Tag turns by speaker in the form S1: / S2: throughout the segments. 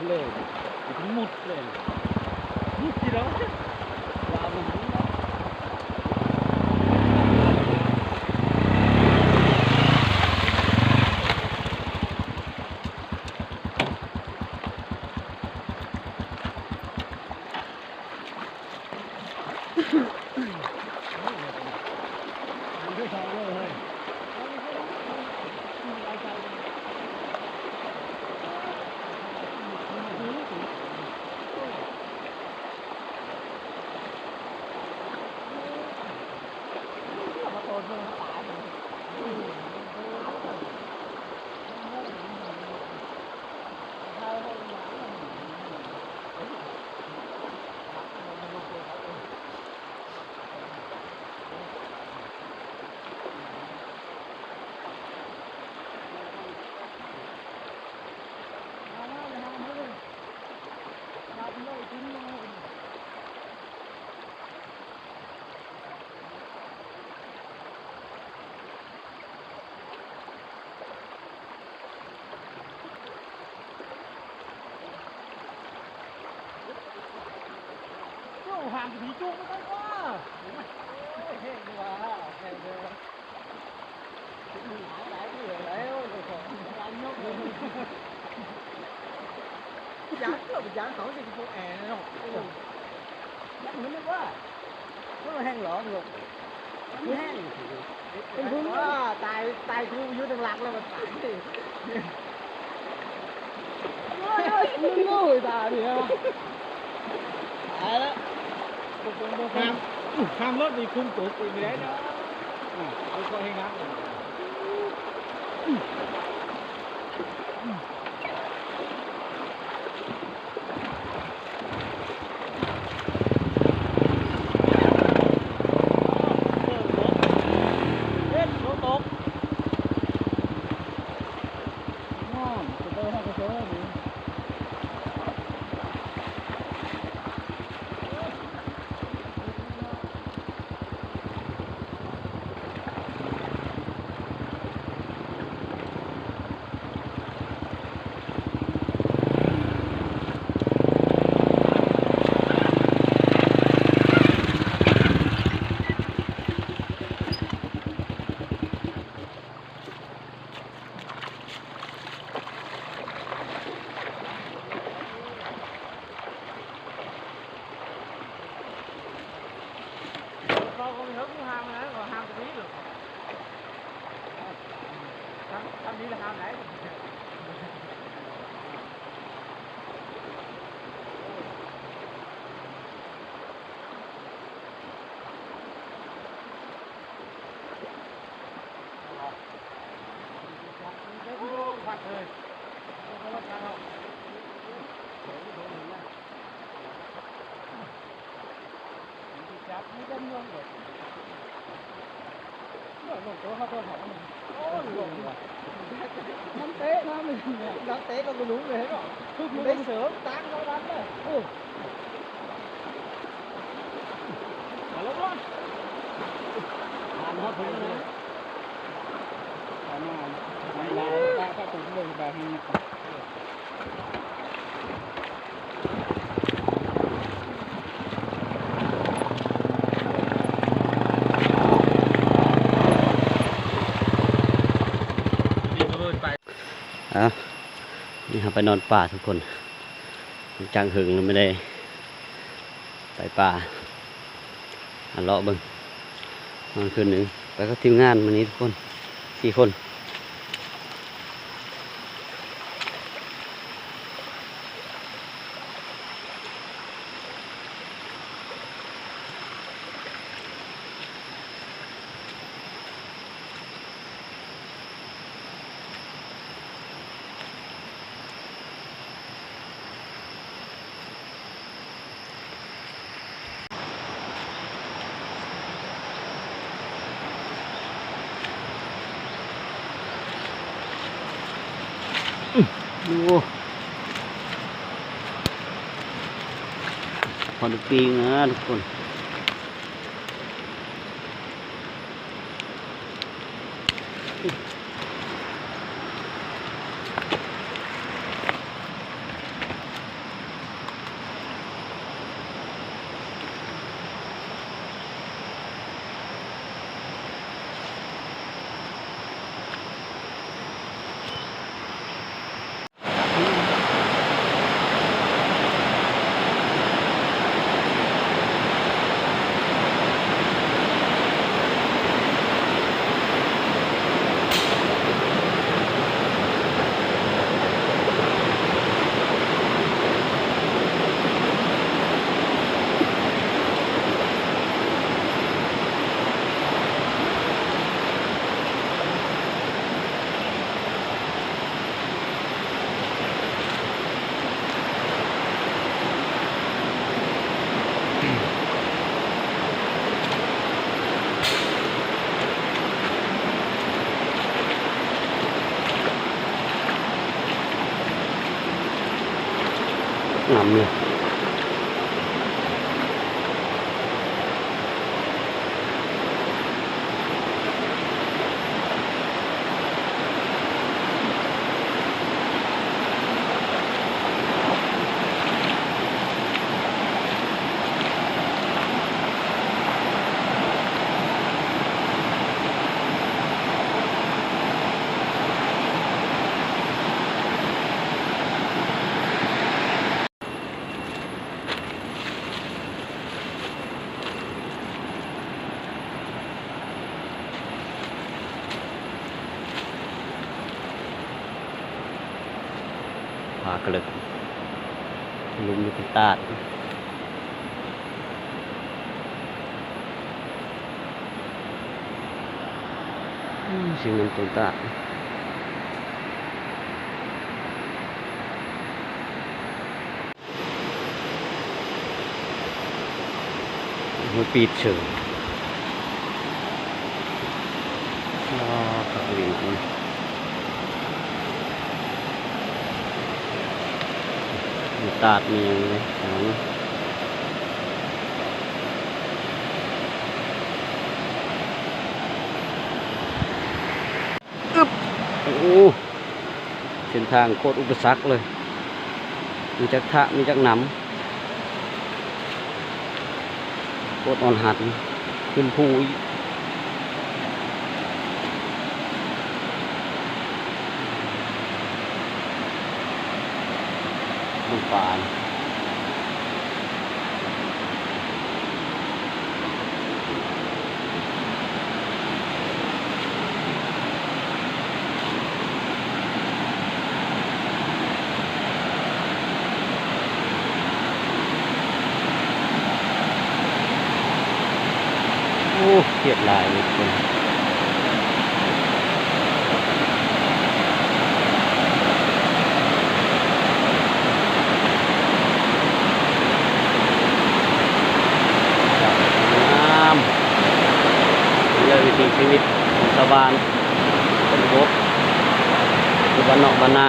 S1: เลยมันมุดเลยมุดกี่แล้วลามันมุดแล้วhàng thì chung nó quá hên quá hên quá lại cái người đấy rồi còn anh nhóc dán là mình dán khỏi cái cô è này không dán nữa quá nó là hang lợn rồi cái hang cái hướng đó tay thu dưới đường lạc lên mà phải thì người ta thì đó ham lớp thì cung tụt thì người đấy đó tôi coi hình ảnh con hướng ham đấy còn ham tí được tham đi là ham đấy phạt rồi không có sao đâu chặt mấy chân luôn rồi nó có hơi thở nắm té nó mình nắm té con đúng rồi hết rồi đấy sớm tán nó đánh rồi lắm luôn làm hết thứ nữa là các cụ mình và hìnhนี่ครับไปนอนป่าทุกคนจังหึงไม่ได้ไปป่าเลาะบึงนอนคืนหนึ่งไปก็ทีมงานวันนี้ทุกคน4 คนดูพอดูปีนะทุกคน น้ำเนี่ยผากระลึกลุมอยู่ที่ตาดสิ่งนั้นตัวตาดมันปีดเฉยขับวิ่งมีตาดมีอย่างนี้โอ้เส้นทางโคตรอุปสรรคเลยมีจักทะมีจักหนำโคตรอ่อนหัดขึ้นภูอีกลงป่าโอ้เกียดลายเลยคนเลยวิถีชีวิตของชาวบ้านเป็นบดคือบ้านนอกบ้านนา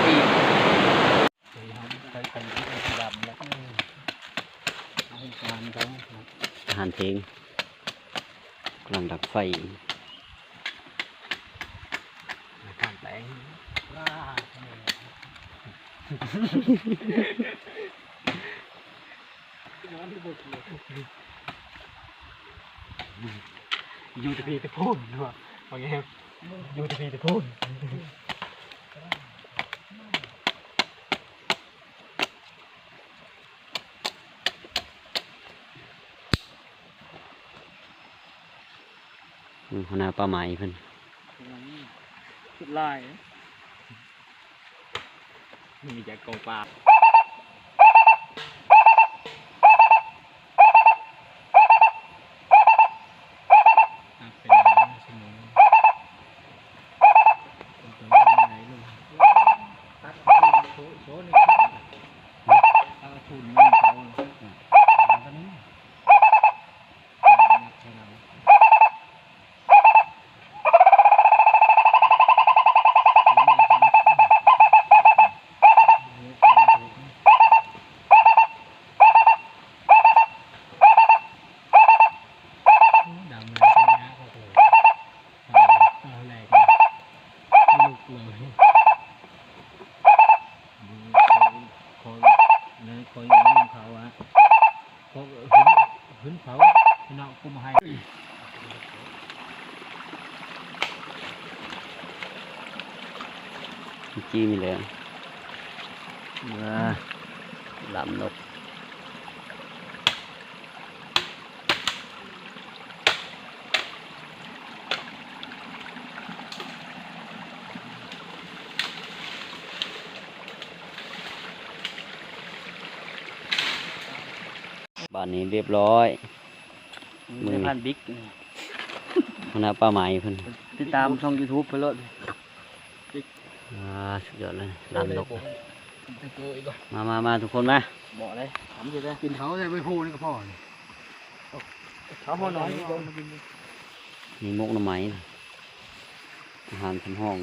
S1: ปีอาหารเพลงกำลังดักไฟข้างแปลงยูทีพีตะพูนด้วยว่าไงครับยูทีพีตะพูนหัวหน้าป้าไหมเพิ่นสุดลายมีจากกองปลา
S2: พื้นเขาพี่น้องกุมให้
S1: จี้มีเลยลำนกบ้านนี้เรียบร้อยมือ
S2: พันบิ๊ก
S1: คณะป้าไหมเพิ่น
S2: ติดตามช่อง YouTube ไปเลย
S1: สุดยอดเลยลำนกมาทุกคนมา
S2: บอกเลยทำอยู่เลยกินเขาเลยไม่พูดนี่ก็พอเขาพอน้อย
S1: มีมุกหน่อไม้อาหารทำห้อง